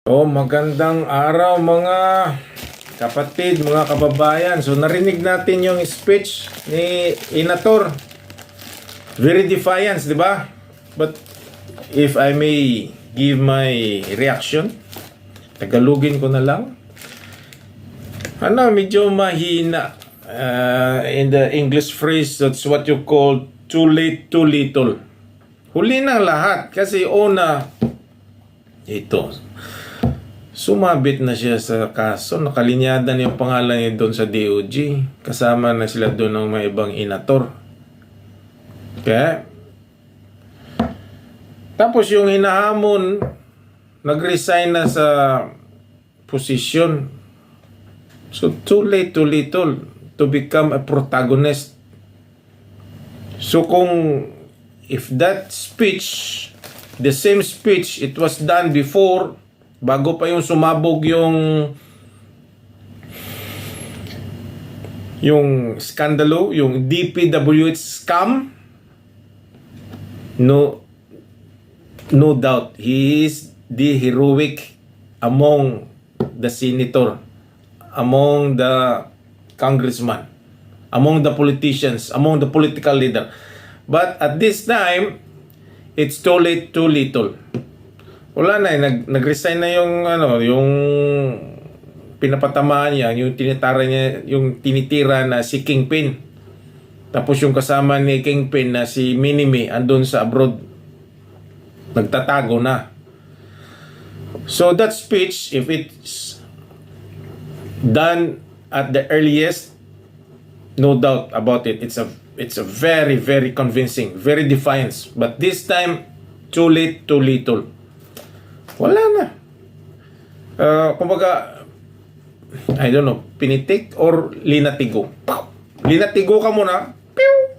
Magandang araw mga kapatid, mga kababayan. So narinig natin yung speech ni Inator. Very defiant, di ba? But if I may give my reaction, Tagalogin ko na lang. Medyo mahina. In the English phrase, that's what you call too late, too little. Huli na lahat kasi ito, sumabit na siya sa kaso. Nakalinyadan yung pangalan niya doon sa DOJ. Kasama na sila doon ng may ibang inator. Okay? Tapos yung hinahamon, nag-resign na sa posisyon. So, too late, too little to become a protagonist. So, if that speech, the same speech, it was done before, bago pa yung sumabog yung skandalo, yung DPWH scam, no doubt, he is the heroic among the senator, among the congressman, among the politicians, among the political leader. But at this time, it's too late, too little. Wala na, nag-resign na yung pinapatamaan niya, yung tinitira na si Kingpin. Tapos yung kasama ni Kingpin na si Minimi andun sa abroad. Nagtatago na. So that speech, if it's done at the earliest, no doubt about it, it's a very, very convincing, very defiant. But this time, too late, too little. Wala na. Kumbaga, I don't know, pinitik or linatigo. Linatigo ka muna, pew!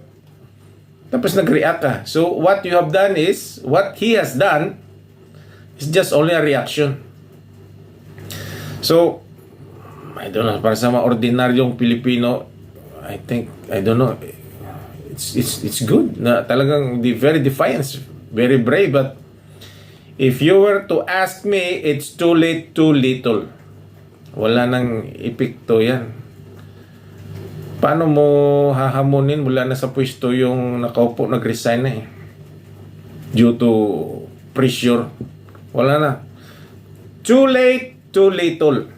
Tapos nag-react ka. So, what you have done is, what he has done, is just only a reaction. So, I don't know, para sa mga ordinaryong Pilipino, I don't know, it's good na talagang very defiant, very brave, but if you were to ask me, it's too late, too little. Wala nang epekto yan. Paano mo hahamunin mula na sa pwesto yung nakaupo, nag-resign na due to pressure? Wala na. Too late, too little.